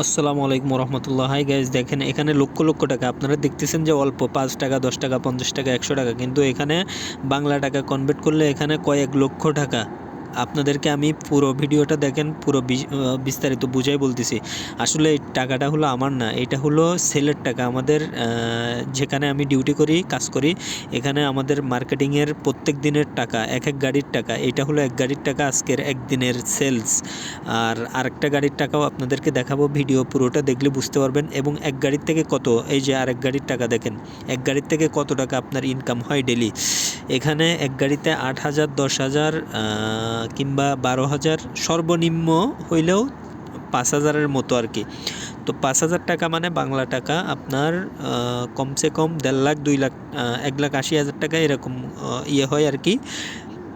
আসসালামু আলাইকুম রহমতুল্লাহ। Hi guys, দেখেন এখানে লক্ষ লক্ষ টাকা আপনারা দেখতেছেন যে অল্প 5 টাকা 10 টাকা 50 টাকা 100 টাকা, কিন্তু এখানে বাংলা টাকা কনভার্ট করলে এখানে কয়েক লক্ষ টাকা। আপনাদেরকে আমি পুরো ভিডিওটা দেখেন, পুরো বিস্তারিত বুঝাই বলতেছি। আসলে এই টাকাটা হলো আমার না, এটা হলো সেলের টাকা। আমাদের যেখানে আমি ডিউটি করি, কাজ করি, এখানে আমাদের মার্কেটিংয়ের প্রত্যেক দিনের টাকা, এক এক গাড়ির টাকা। এটা হলো এক গাড়ির টাকা, আজকের একদিনের সেলস। আর আরেকটা গাড়ির টাকাও আপনাদেরকে দেখাবো, ভিডিও পুরোটা দেখলে বুঝতে পারবেন। এবং এক গাড়ির থেকে কত, এই যে আরেক গাড়ির টাকা দেখেন, এক গাড়ির থেকে কত টাকা আপনার ইনকাম হয় ডেলি। এখানে এক গাড়িতে 8,000 10,000 কিংবা 12,000, সর্বনিম্ন হইলেও 5,000-এর মতো আর কি। তো 5,000 টাকা মানে বাংলা টাকা আপনার কমসে কম 1.5 লাখ 2 লাখ 1,80,000 টাকা এরকম হয় আর কি।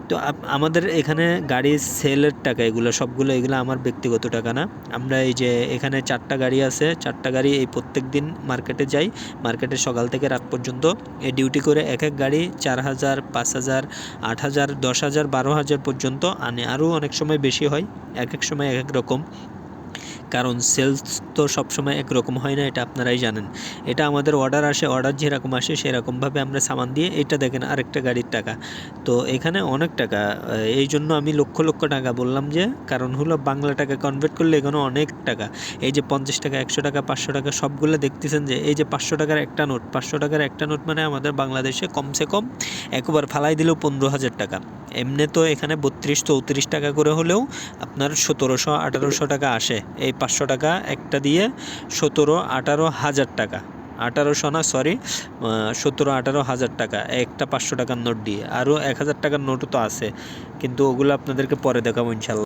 তো আমাদের এখানে গাড়ির সেলের টাকা, এগুলো সবগুলো, এগুলো আমার ব্যক্তিগত টাকা না। আমরা এই যে এখানে 4টা গাড়ি আছে, 4টা গাড়ি এই প্রত্যেক দিন মার্কেটে যাই। মার্কেটে সকাল থেকে রাত পর্যন্ত এই ডিউটি করে এক এক গাড়ি 4,000 5,000 8,000 10,000 12,000 পর্যন্ত আনে। আরও অনেক সময় বেশি হয়, এক এক সময় এক এক রকম। কারণ সেলস তো সবসময় একরকম হয় না, এটা আপনারাই জানেন। এটা আমাদের অর্ডার আসে, অর্ডার যেরকম আসে সেরকমভাবে আমরা সামান দিয়ে। এটা দেখেন আরেকটা গাড়ির টাকা। তো এখানে অনেক টাকা, এই জন্য আমি লক্ষ লক্ষ টাকা বললাম, যে কারণ হলো বাংলা টাকা কনভার্ট করলে এখানে অনেক টাকা। এই যে 50 টাকা 100 টাকা 500 টাকা সবগুলো দেখতেছেন, যে এই যে 500 টাকার একটা নোট, 500 টাকার একটা নোট মানে আমাদের বাংলাদেশে কমসে কম একবার ফালাই দিলেও 15,000 টাকা। এমনি তো এখানে 32-34 টাকা করে হলেও আপনার 1700-1800 টাকা আসে। এই 500 টাকা একটা দিয়ে 17-18 হাজার টাকা, 1800 না সরি, 17-18 হাজার টাকা একটা 500 টাকার নোট দিয়ে। আরও 1,000 টাকার নোটও তো আছে, কিন্তু ওগুলো আপনাদেরকে পরে দেখাবো ইনশাল্লাহ।